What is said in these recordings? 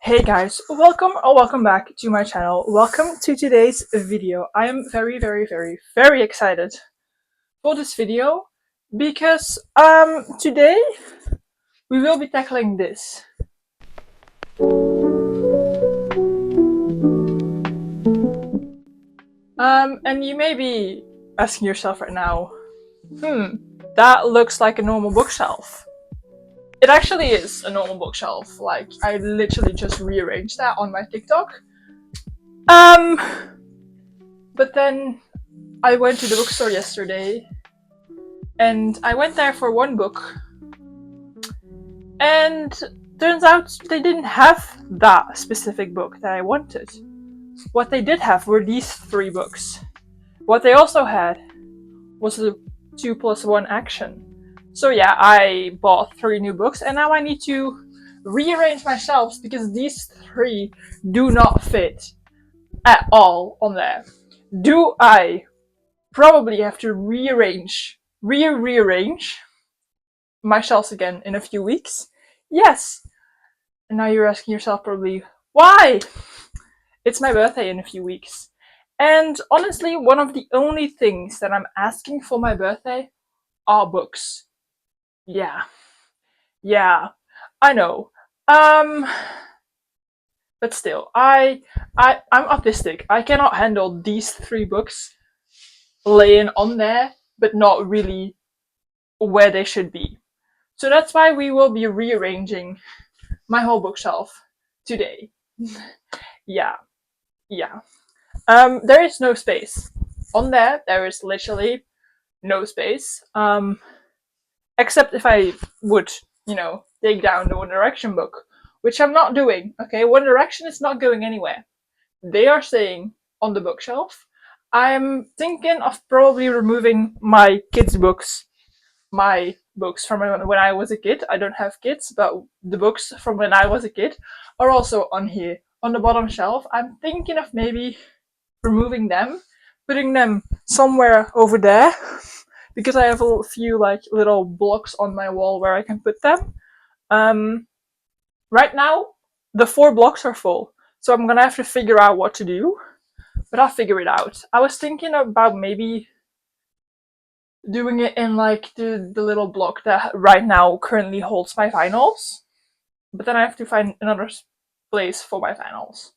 Hey guys, welcome or welcome back to my channel. Welcome to today's video. I am very excited for this video because today we will be tackling this. And you may be asking yourself right now, that looks like a normal bookshelf. It actually is a normal bookshelf. Like, I literally just rearranged that on my TikTok. Um, but then I went to the bookstore yesterday and I went there for one book, and turns out they didn't have that specific book that I wanted. What they did have were these three books. What they also had was a 2+1 action. So yeah, I bought 3 new books and now I need to rearrange my shelves because these 3 do not fit at all on there. Do I probably have to rearrange my shelves again in a few weeks? Yes. And now you're asking yourself probably, why? It's my birthday in a few weeks. And honestly, one of the only things that I'm asking for my birthday are books. Yeah. I know. Um, but still, I'm autistic. I cannot handle these 3 books laying on there, but not really where they should be. So that's why we will be rearranging my whole bookshelf today. yeah. There is no space. On there, there is literally no space. Except if I would, take down the One Direction book, which I'm not doing, okay? One Direction is not going anywhere. They are staying on the bookshelf. I'm thinking of probably removing my kids' books, my books from when I was a kid. I don't have kids, but the books from when I was a kid are also on here, on the bottom shelf. I'm thinking of maybe removing them, putting them somewhere over there, because I have a few like little blocks on my wall where I can put them. Right now, the 4 blocks are full, so I'm gonna have to figure out what to do, but I'll figure it out. I was thinking about maybe doing it in like the little block that right now currently holds my finals, but then I have to find another place for my finals.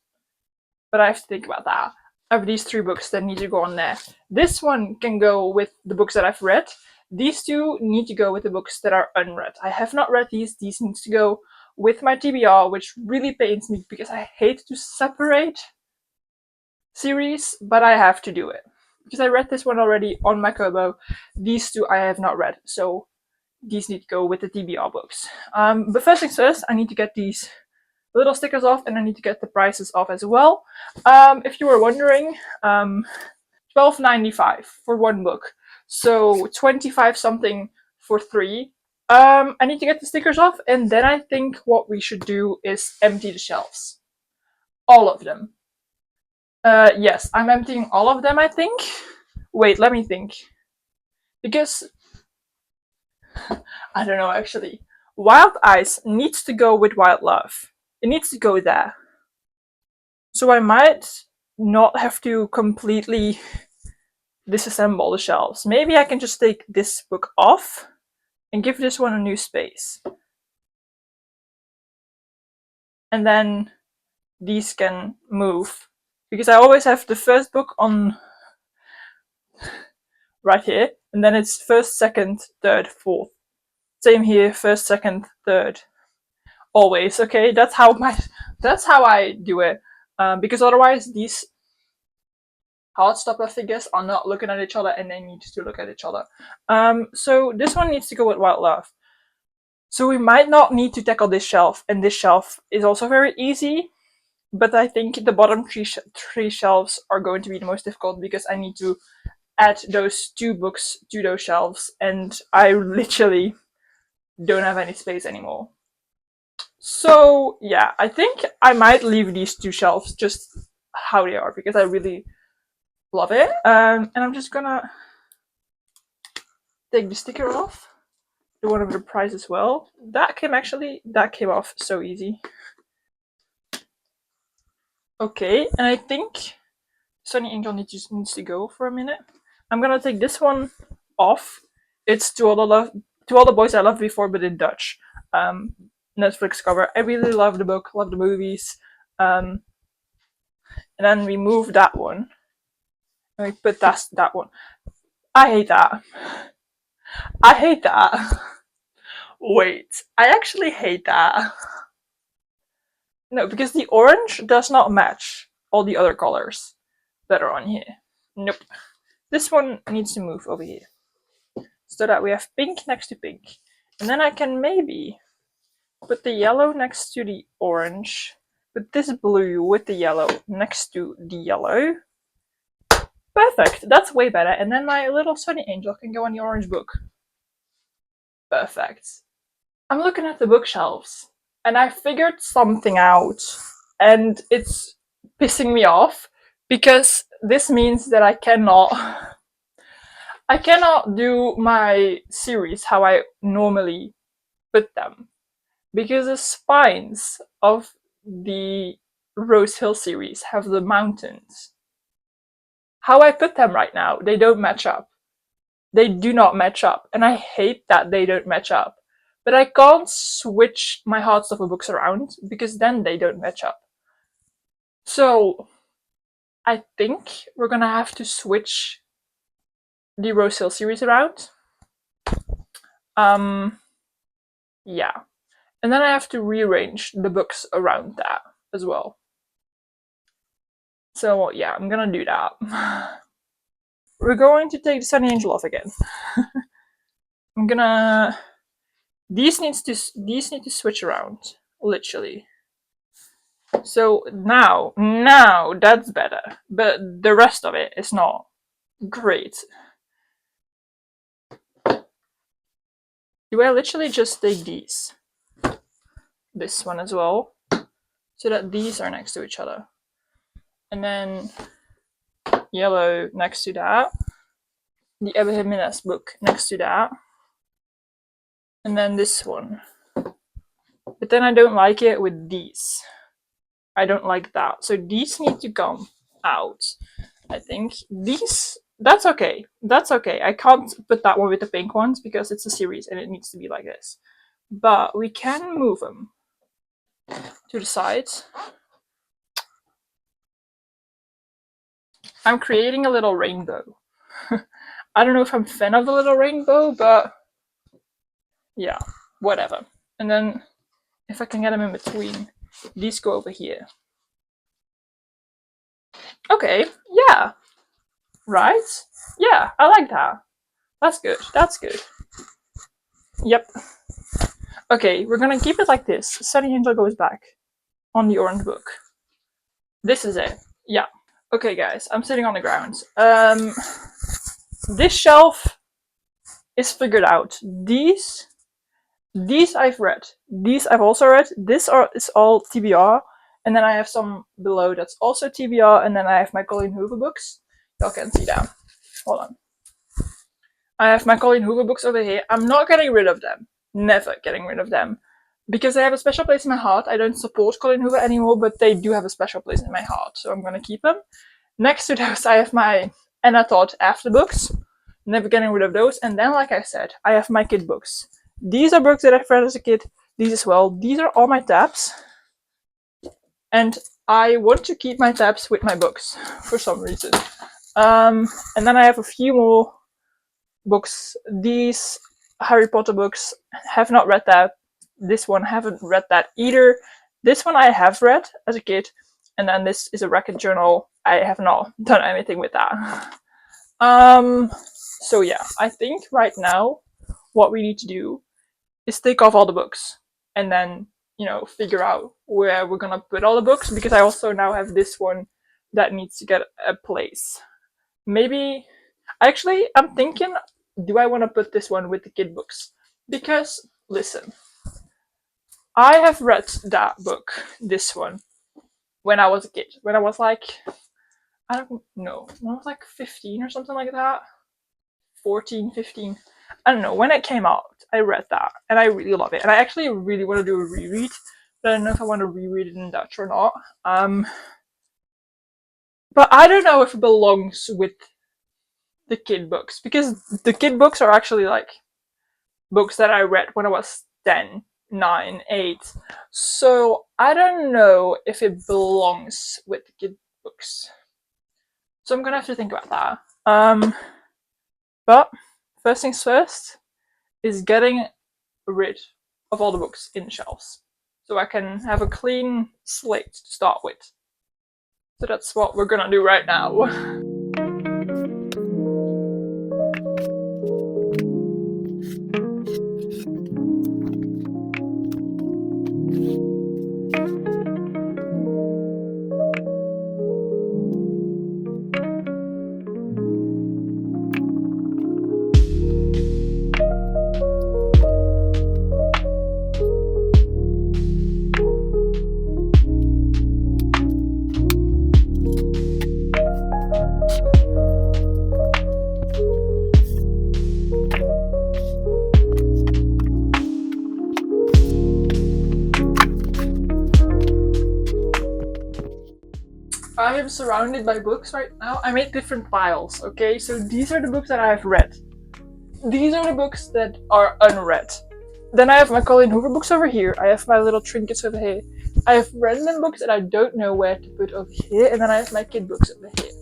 But I have to think about that. I have these 3 books that need to go on there. This one can go with the books that I've read. These 2 need to go with the books that are unread. I have not read these. These need to go with my TBR, which really pains me because I hate to separate series, but I have to do it. Because I read this one already on my Kobo. These 2 I have not read, so these need to go with the TBR books. But first things first, I need to get these little stickers off, and I need to get the prices off as well. If you were wondering, $12.95 for one book, so 25 something for 3. I need to get the stickers off, and then I think what we should do is empty the shelves, all of them. Yes, I'm emptying all of them, I think. Wait, let me think, because I don't know actually. Wild Eyes needs to go with Wild Love. It needs to go there. So I might not have to completely disassemble the shelves. Maybe I can just take this book off and give this one a new space. And then these can move. Because I always have the first book on right here, and then it's first, second, third, fourth. Same here, first, second, third. Always, okay? That's how I do it. Because otherwise these Heartstopper figures are not looking at each other and they need to look at each other. So this one needs to go with Wild Love. So we might not need to tackle this shelf, and this shelf is also very easy, but I think the bottom three shelves are going to be the most difficult because I need to add those 2 books to those shelves, and I literally don't have any space anymore. So yeah, I think I might leave these 2 shelves just how they are because I really love it. And I'm just gonna take the sticker off, the one of the price as well. That came off so easy. Okay, and I think Sunny Angel needs to go for a minute. I'm gonna take this one off. It's to all the boys I loved before, but in Dutch. Um, Netflix cover. I really love the book, love the movies. And then we move that one, and we put that one. I hate that. I hate that. Wait, I actually hate that. No, because the orange does not match all the other colors that are on here. Nope. This one needs to move over here so that we have pink next to pink. And then I can maybe put the yellow next to the orange, put this blue with the yellow next to the yellow. Perfect, that's way better. And then my little Sunny Angel can go on the orange book. Perfect. I'm looking at the bookshelves and I figured something out, and it's pissing me off because this means that I cannot do my series how I normally put them, because the spines of the Rose Hill series have the mountains. How I put them right now, they don't match up. They do not match up, and I hate that they don't match up. But I can't switch my Hardstopper books around because then they don't match up. So I think we're gonna have to switch the Rose Hill series around. Yeah. And then I have to rearrange the books around that as well. So yeah, I'm gonna do that. We're going to take the Sunny Angel off again. I'm gonna. These need to switch around, literally. So now that's better, but the rest of it is not great. Do I literally just take these? This one as well, so that these are next to each other, and then yellow next to that, the Ebba Jimenez book next to that, and then this one. But then I don't like it with these. I don't like that. So these need to come out. I think these. That's okay. That's okay. I can't put that one with the pink ones because it's a series and it needs to be like this. But we can move them to the sides. I'm creating a little rainbow. I don't know if I'm a fan of the little rainbow, but yeah, whatever. And then if I can get them in between, these go over here. Okay, yeah. Right? Yeah, I like that. That's good. That's good. Yep. Okay, we're gonna keep it like this. Sunny Angel goes back on the orange book. This is it. Yeah. Okay, guys, I'm sitting on the ground. This shelf is figured out. These I've read. These I've also read. This is all TBR. And then I have some below that's also TBR. And then I have my Colleen Hoover books. Y'all can see that. Hold on. I have my Colleen Hoover books over here. I'm not getting rid of them. Never getting rid of them. Because they have a special place in my heart. I don't support Colleen Hoover anymore, but they do have a special place in my heart. So I'm going to keep them. Next to those, I have my Anna Todd after books. Never getting rid of those. And then, like I said, I have my kid books. These are books that I've read as a kid. These as well. These are all my tabs. And I want to keep my tabs with my books for some reason. And then I have a few more books. These Harry Potter books, have not read that. This one, haven't read that either. This one I have read as a kid. And then this is a record journal. I have not done anything with that. So yeah, I think right now what we need to do is take off all the books and then, figure out where we're gonna put all the books, because I also now have this one that needs to get a place. Maybe, actually, I'm thinking, do I want to put this one with the kid books? Because, listen, I have read that book, this one, when I was a kid. When I was like, I don't know, when I was like 15 or something like that. 14, 15. I don't know, when it came out, I read that and I really love it. And I actually really want to do a reread, but I don't know if I want to reread it in Dutch or not. But I don't know if it belongs with the kid books, because the kid books are actually like books that I read when I was 10, 9, 8. So I don't know if it belongs with the kid books. So I'm gonna have to think about that. But first things first is getting rid of all the books in the shelves, so I can have a clean slate to start with. So that's what we're gonna do right now. I am surrounded by books right now. I made different piles, okay? So these are the books that I have read. These are the books that are unread. Then I have my Colleen Hoover books over here. I have my little trinkets over here. I have random books that I don't know where to put over here. And then I have my kid books over here.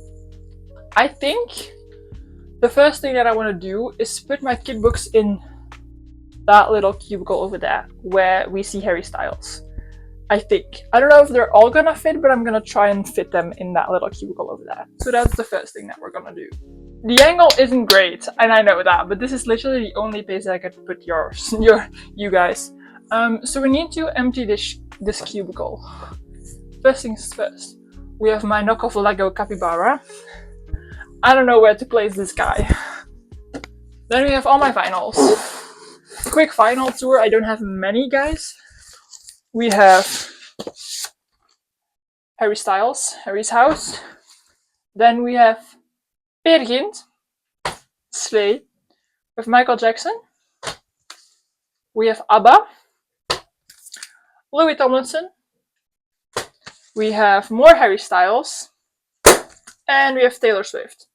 I think the first thing that I want to do is put my kid books in that little cubicle over there where we see Harry Styles. I think. I don't know if they're all gonna fit, but I'm gonna try and fit them in that little cubicle over there. So that's the first thing that we're gonna do. The angle isn't great, and I know that, but this is literally the only place I could put you guys. So we need to empty this cubicle. First things first. We have my knockoff Lego capybara. I don't know where to place this guy. Then we have all my vinyls. Quick vinyl tour. I don't have many, guys. We have Harry Styles, Harry's House. Then we have Peer Gynt, Slay, with Michael Jackson. We have ABBA, Louis Tomlinson. We have more Harry Styles. And we have Taylor Swift.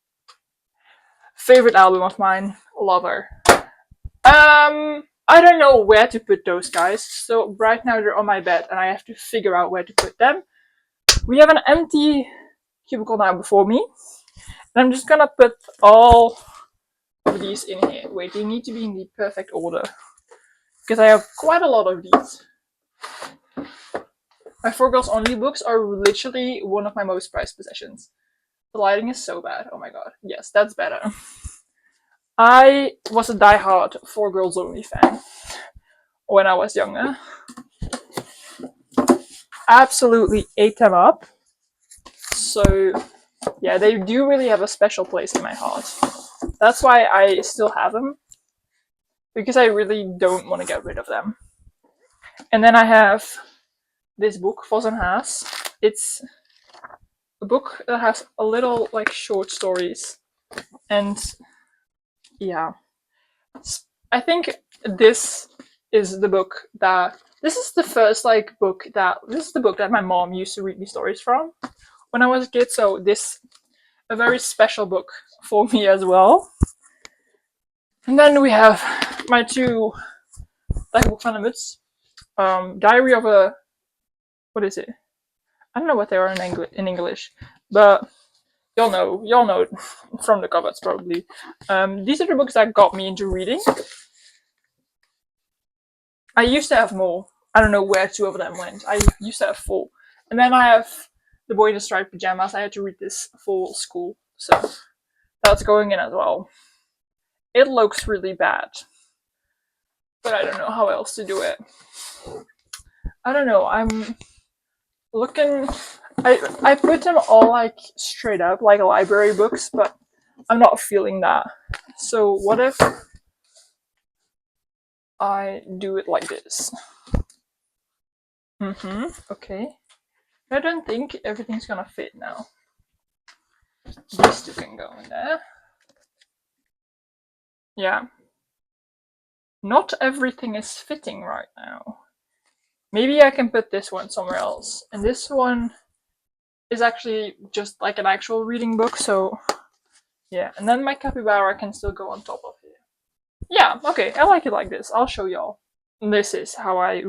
Favorite album of mine, love her. I don't know where to put those guys, so right now they're on my bed and I have to figure out where to put them. We have an empty cubicle now before me, and I'm just gonna put all of these in here. Wait, they need to be in the perfect order, because I have quite a lot of these. My 4 Girls Only books are literally one of my most prized possessions. The lighting is so bad, oh my god. Yes, that's better. I was a die-hard 4 Girls Only fan when I was younger. Absolutely ate them up. So yeah, they do really have a special place in my heart. That's why I still have them, because I really don't want to get rid of them. And then I have this book, Vos en Haas. It's a book that has a little like short stories, and yeah, I think this is the book that this is the first like book that this is the book that my mom used to read me stories from when I was a kid. So this a very special book for me as well. And then we have my 2 Dagboek van de Muts, Diary of a, what is it? I don't know what they are in English, but y'all know from the covers probably. These are the books that got me into reading. I used to have more. I don't know where 2 of them went. I used to have 4. And then I have The Boy in the Striped Pajamas. I had to read this for school, so that's going in as well. It looks really bad, but I don't know how else to do it. I don't know, I'm looking, I put them all like straight up, like library books, but I'm not feeling that. So what if I do it like this? Okay. I don't think everything's gonna fit now. These 2 can go in there. Yeah. Not everything is fitting right now. Maybe I can put this one somewhere else. And this one is actually just like an actual reading book, so yeah. And then my capybara can still go on top of here. Yeah, okay, I like it like this. I'll show y'all. This is how I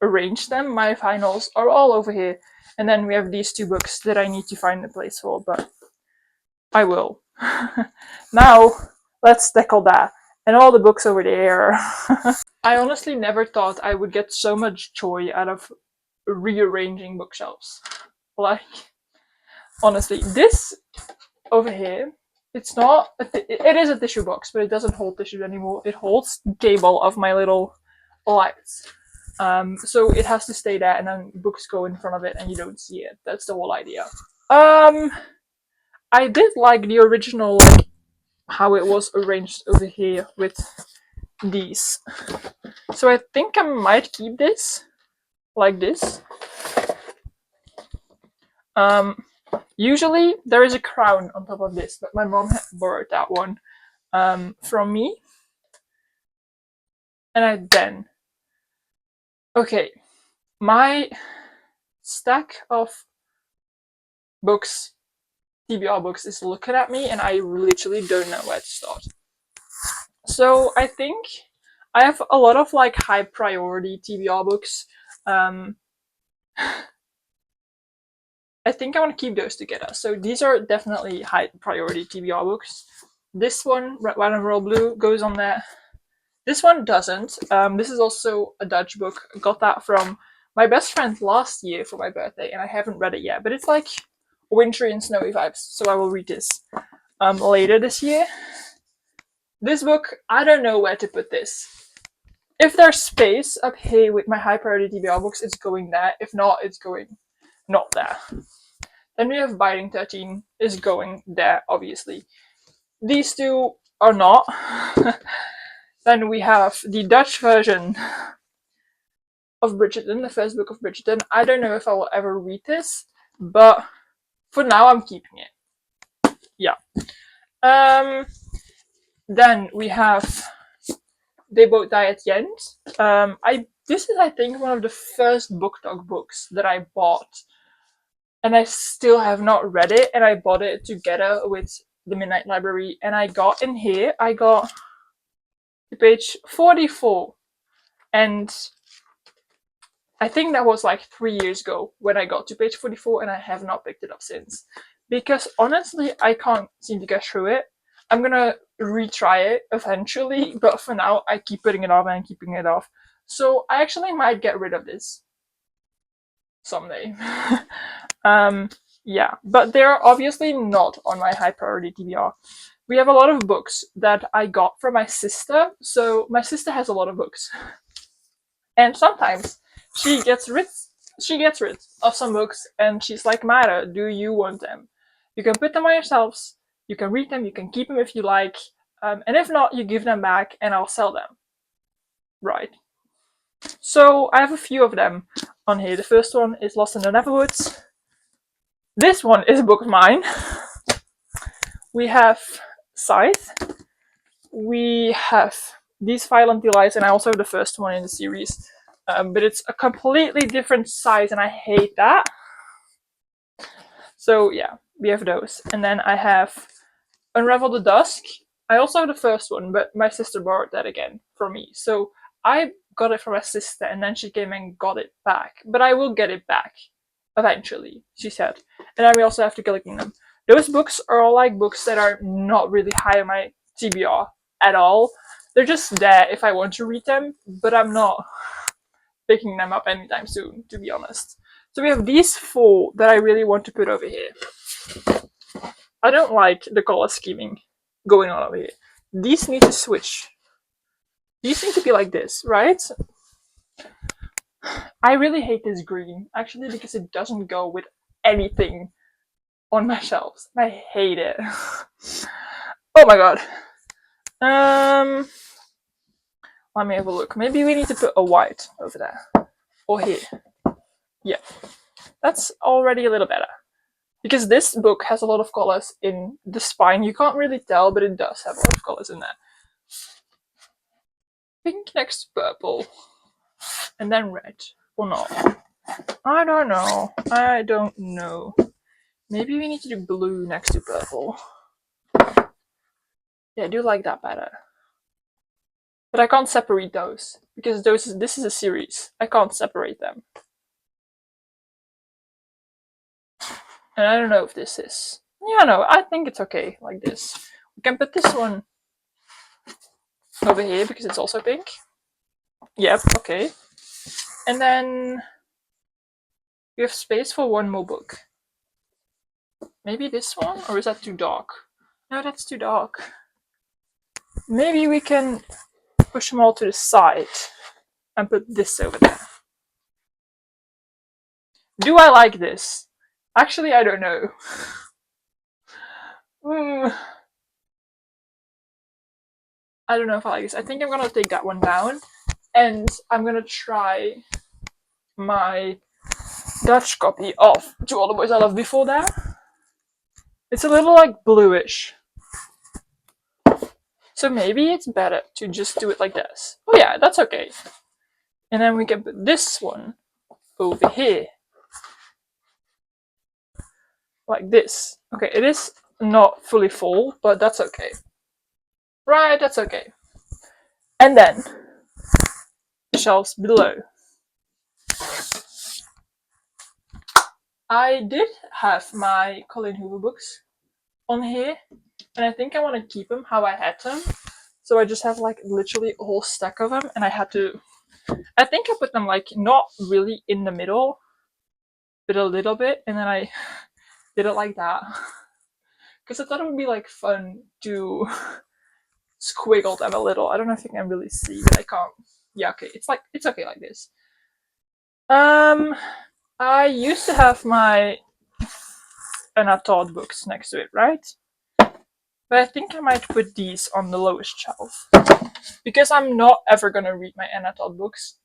arrange them. My finals are all over here. And then we have these two books that I need to find a place for, but I will. Now, let's tackle that. And all the books over there. I honestly never thought I would get so much joy out of rearranging bookshelves. Like, honestly, this over here, it's not, it is a tissue box, but it doesn't hold tissues anymore. It holds cable of my little lights. So it has to stay there, and then books go in front of it and you don't see it. That's the whole idea. I did like the original, like, how it was arranged over here with these. So I think I might keep this like this. Usually there is a crown on top of this, but my mom had borrowed that one from me. And okay, my stack of books, TBR books, is looking at me and I literally don't know where to start. So I think I have a lot of like high priority TBR books. I think I want to keep those together. So these are definitely high priority TBR books. This one, Red, White and Royal Blue, goes on there. This one doesn't. This is also a Dutch book. I got that from my best friend last year for my birthday, and I haven't read it yet. But it's like wintry and snowy vibes, so I will read this later this year. This book, I don't know where to put this. If there's space up here with my high priority TBR books, it's going there. If not, it's going not there. Then we have Biting 13 is going there, obviously. These two are not. Then we have the Dutch version of Bridgerton, the first book of Bridgerton. I don't know if I will ever read this, but for now I'm keeping it. Yeah. Then we have They Both Die at the End. This is, I think, one of the first Book Talk books that I bought, and I still have not read it, and I bought it together with the Midnight Library, and I got to page 44, and I think that was like 3 years ago when I got to page 44, and I have not picked it up since. Because honestly, I can't seem to get through it. I'm gonna retry it eventually, but for now, I keep putting it off and keeping it off. So I actually might get rid of this someday. Yeah, but they're obviously not on my high priority TBR. We have a lot of books that I got from my sister. So my sister has a lot of books, and sometimes she gets rid of some books, and she's like, Mara, do you want them? You can put them on yourselves, you can read them, you can keep them if you like, and if not, you give them back and I'll sell them. Right. So I have a few of them on here. The first one is Lost in the Neverwoods. This one is a book of mine. We have Scythe. We have These Violent Delights, and I also have the first one in the series. But it's a completely different size, and I hate that. So yeah, we have those. And then I have Unravel the Dusk. I also have the first one, but my sister borrowed that again from me. So I got it from my sister, and then she came and got it back. But I will get it back eventually, she said. And then we also have The Killer Kingdom. Those books are all like books that are not really high on my TBR at all. They're just there if I want to read them, but I'm not picking them up anytime soon, to be honest. So we have these four that I really want to put over here. I don't like the color scheming going on over here. These need to switch. These need to be like this, right? I really hate this green, actually, because it doesn't go with anything on my shelves. I hate it. Oh my god. Let me have a look. Maybe we need to put a white over there. Or here. Yeah. That's already a little better. Because this book has a lot of colors in the spine. You can't really tell, but it does have a lot of colors in there. Pink next to purple. And then red. Or not. I don't know. Maybe we need to do blue next to purple. Yeah, I do like that better. But I can't separate those because this is a series. I can't separate them. And I don't know if this is. Yeah, no, I think it's okay like this. We can put this one over here because it's also pink. Yep, okay. And then we have space for one more book. Maybe this one? Or is that too dark? No, that's too dark. Maybe we can push them all to the side and put this over there. Do I like this? Actually, I don't know. I don't know if I like this. I think I'm gonna take that one down and I'm gonna try my Dutch copy of To All the Boys I Loved Before That. It's a little like bluish. So maybe it's better to just do it like this. Oh yeah, that's okay. And then we can put this one over here. Like this. Okay, it is not fully full, but that's okay. Right, that's okay. And then the shelves below. I did have my Colleen Hoover books on here, and I think I want to keep them how I had them. So I just have like literally a whole stack of them, and I think I put them like not really in the middle, but a little bit, and then I did it like that. Because I thought it would be like fun to squiggle them a little. I don't know if you can really see, but I can't. Yeah, okay, it's okay like this. I used to have my Anna Todd books next to it, right? But I think I might put these on the lowest shelf. Because I'm not ever gonna read my Anna Todd books.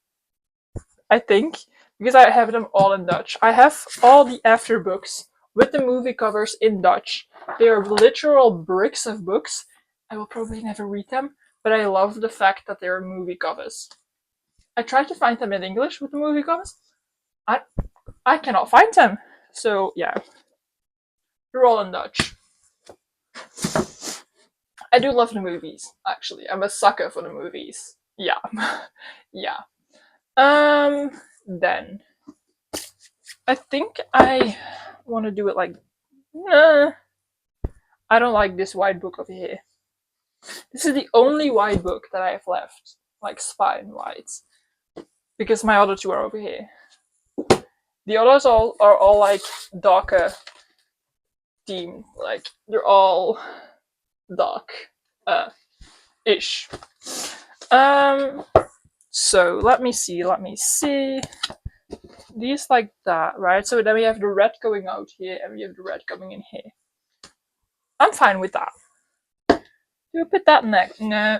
I think. Because I have them all in Dutch. I have all the after books with the movie covers in Dutch. They are literal bricks of books. I will probably never read them, but I love the fact that they're movie covers. I tried to find them in English with the movie covers. I cannot find them. So yeah. They're all in Dutch. I do love the movies, actually. I'm a sucker for the movies. Yeah. Yeah. Then I think I want to do it like I don't like this white book over here. This is the only white book that I have left, like spine white, because my other two are over here. The others are all like darker themed, like they're all dark ish. So let me see. These like that, right? So then we have the red going out here and we have the red coming in here. I'm fine with that. Do I put that next? No.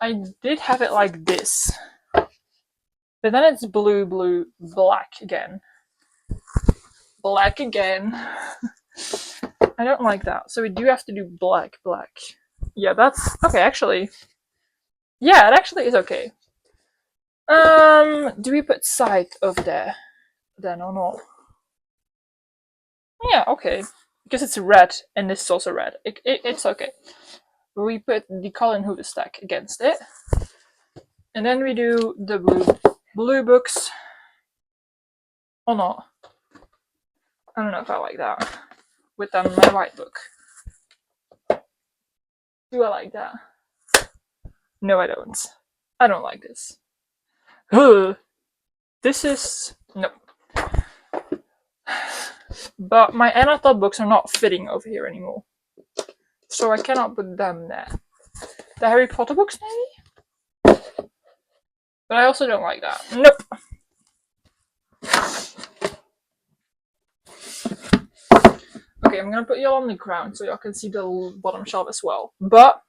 I did have it like this. But then it's blue, blue, black again. Black again. I don't like that. So we do have to do black, black. Yeah, that's okay, actually. Yeah, it actually is okay. Do we put Scythe over there then or not? Yeah, okay. Because it's red and this is also red. It's okay. We put the Colin Hoover stack against it. And then we do the blue books. Or not. I don't know if I like that. With my white book. Do I like that? No, I don't. I don't like this. This is... no. But my Anna Todd books are not fitting over here anymore. So I cannot put them there. The Harry Potter books, maybe? But I also don't like that. Nope. Okay, I'm gonna put y'all on the ground so y'all can see the bottom shelf as well. But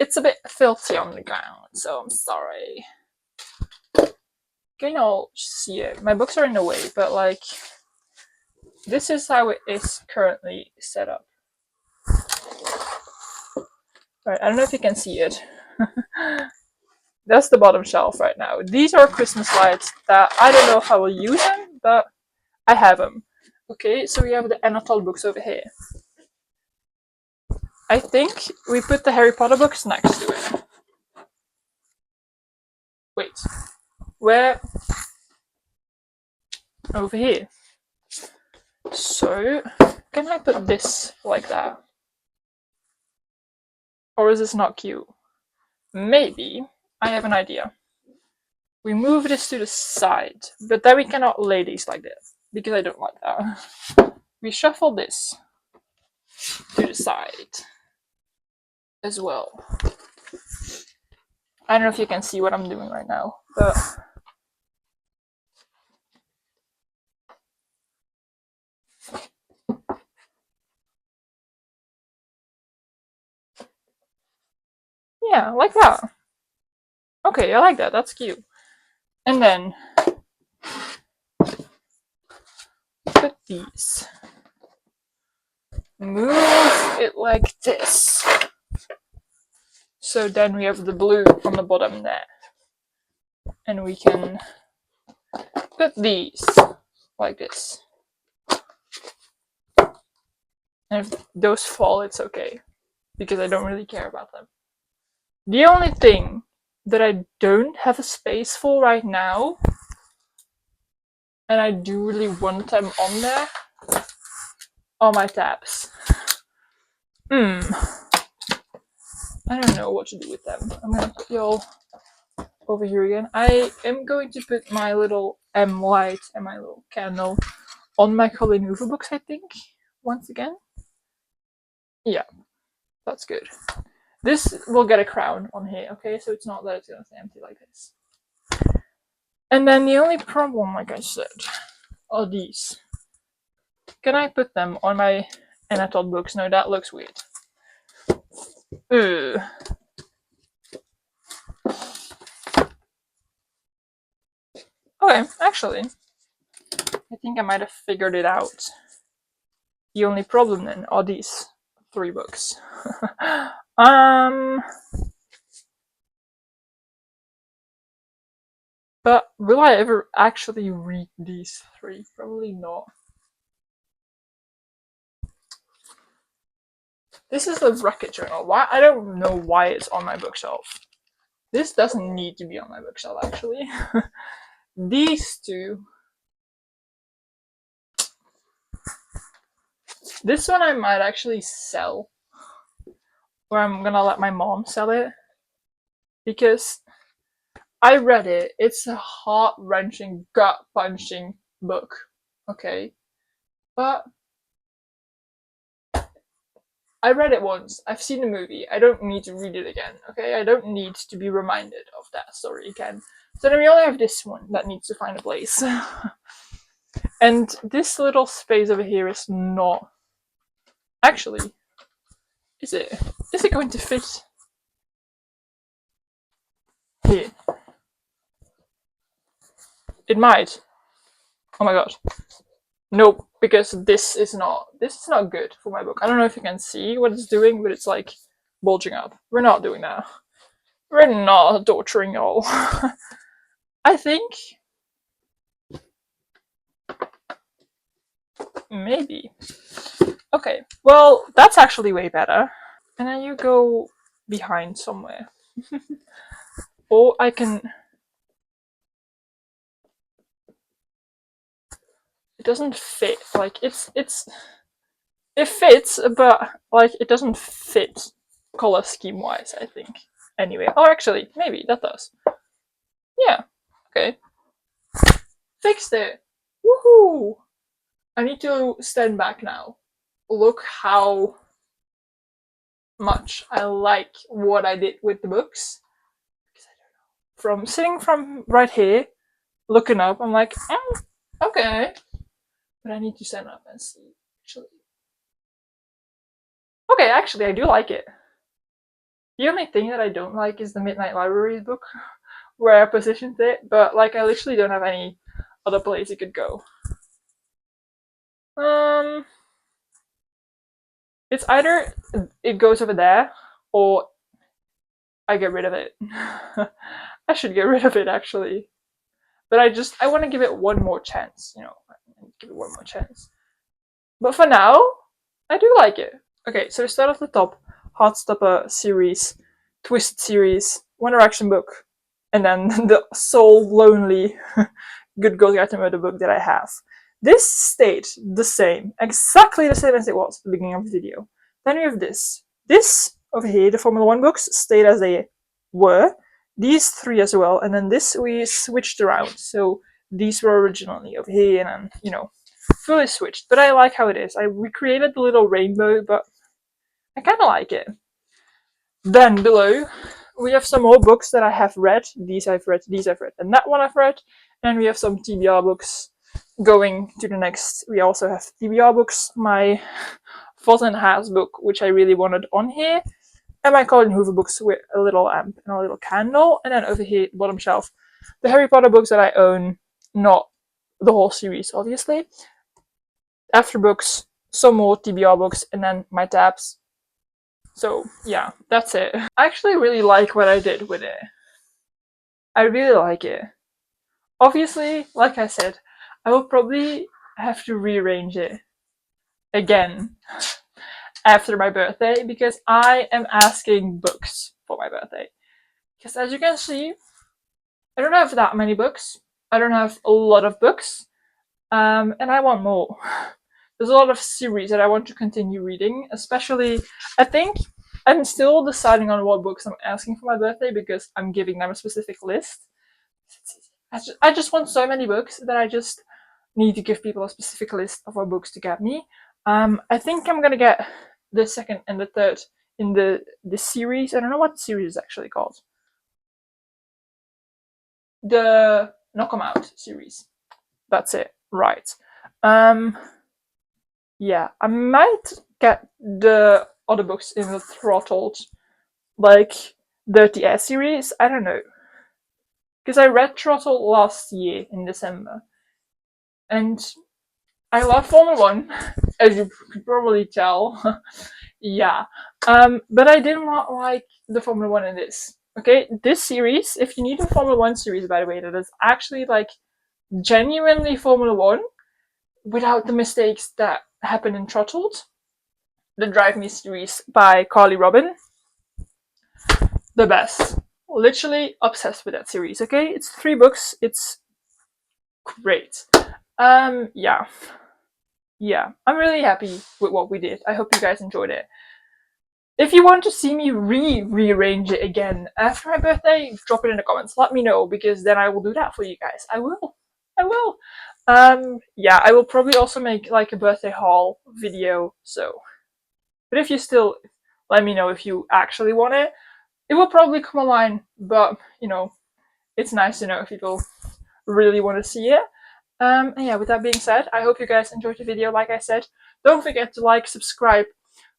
it's a bit filthy on the ground, so I'm sorry. Can y'all see it? My books are in the way, but like, this is how it is currently set up. Right, I don't know if you can see it. That's the bottom shelf right now. These are Christmas lights that I don't know if I will use them, but I have them. Okay, so we have the Anatole books over here. I think we put the Harry Potter books next to it. Wait, where? Over here. So, can I put this like that? Or is this not cute? Maybe. I have an idea. We move this to the side, but then we cannot lay these like this, because I don't like that. We shuffle this to the side as well. I don't know if you can see what I'm doing right now, but yeah, like that. Okay, I like that. That's cute. And then put these. Move it like this. So then we have the blue on the bottom there. And we can put these like this. And if those fall, it's okay, because I don't really care about them. The only thing that I don't have a space for right now, and I do really want them on there, are my tabs. I don't know what to do with them. I'm gonna put y'all over here again. I am going to put my little M light and my little candle on my Colin Hoover books, I think, once again. Yeah, that's good. This will get a crown on here, okay? So it's not that it's gonna stay empty like this. And then the only problem, like I said, are these. Can I put them on my Anatole books? No, that looks weird. Ugh. Okay, actually, I think I might have figured it out. The only problem then are these 3 books. But will I ever actually read these 3? Probably not. This is the Wreck-It Journal. Why? I don't know why it's on my bookshelf. This doesn't need to be on my bookshelf, actually. These 2. This one I might actually sell. Or I'm gonna let my mom sell it. Because I read it. It's a heart-wrenching, gut-punching book. Okay? But I read it once. I've seen the movie. I don't need to read it again, okay? I don't need to be reminded of that story again. So then we only have this one that needs to find a place. And this little space over here is not... Actually, is it? Is it going to fit? Here. It might. Oh my god. Nope, because this is not good for my book. I don't know if you can see what it's doing, but it's like bulging up. We're not doing that. We're not torturing y'all. I think maybe. Okay, well, that's actually way better. And then you go behind somewhere. Or I can... It doesn't fit. Like, it fits, but, like, it doesn't fit color scheme-wise, I think. Anyway, or actually, maybe that does. Yeah, okay. Fixed it! Woohoo! I need to stand back now. Look how much I like what I did with the books. From sitting from right here, looking up, I'm like, okay. But I need to stand up and see, actually. Okay, actually, I do like it. The only thing that I don't like is the Midnight Library book, where I positioned it, but, like, I literally don't have any other place it could go. It's either it goes over there, or I get rid of it. I should get rid of it, actually. But I want to give it one more chance, you know. Give it one more chance. But for now, I do like it. Okay, so we start at the top. Heartstopper series, Twisted series, One Direction book, and then the sole lonely Good Girl Guide to Murder book that I have. This stayed the same, exactly the same as it was at the beginning of the video. Then we have this. This over here, the Formula 1 books, stayed as they were. These three as well, and then this we switched around. So these were originally over here, and then, you know, fully switched. But I like how it is. I recreated the little rainbow, but I kind of like it. Then below, we have some more books that I have read. These I've read, these I've read, and that one I've read. And we have some TBR books going to the next. We also have TBR books, my Fos and Has book, which I really wanted on here, and my Colin Hoover books with a little lamp and a little candle. And then over here, bottom shelf, the Harry Potter books that I own, not the whole series, obviously. After books, some more TBR books, and then my tabs. So yeah, that's it. I actually really like what I did with it. I really like it. Obviously, like I said, I will probably have to rearrange it again after my birthday because I am asking books for my birthday. Because as you can see, I don't have that many books. I don't have a lot of books. And I want more. There's a lot of series that I want to continue reading, especially, I think I'm still deciding on what books I'm asking for my birthday because I'm giving them a specific list. I just want so many books that I just need to give people a specific list of what books to get me. I think I'm gonna get the second and the third in the series. I don't know what the series is actually called. The Knock 'em Out series. That's it. Right. Yeah, I might get the other books in the Throttled, like Dirty Air series. I don't know. Because I read Throttled last year in December. And I love Formula 1, as you could probably tell. Yeah. But I did not like the Formula 1 in this. Okay, this series, if you need a Formula 1 series, by the way, that is actually like genuinely Formula 1 without the mistakes that happen in Throttled, the Drive Me series by Carly Robin, the best. Literally obsessed with that series, okay? It's 3 books, it's great. Yeah. Yeah, I'm really happy with what we did. I hope you guys enjoyed it. If you want to see me rearrange it again after my birthday, drop it in the comments. Let me know, because then I will do that for you guys. I will. Yeah, I will probably also make like a birthday haul video, so. But if you still, let me know if you actually want it. It will probably come online, but, you know, it's nice to know if people really want to see it. And yeah, with that being said, I hope you guys enjoyed the video, like I said. Don't forget to like, subscribe,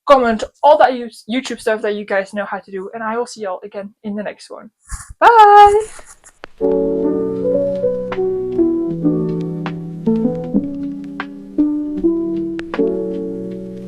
comment, all that YouTube stuff that you guys know how to do, and I will see y'all again in the next one. Bye!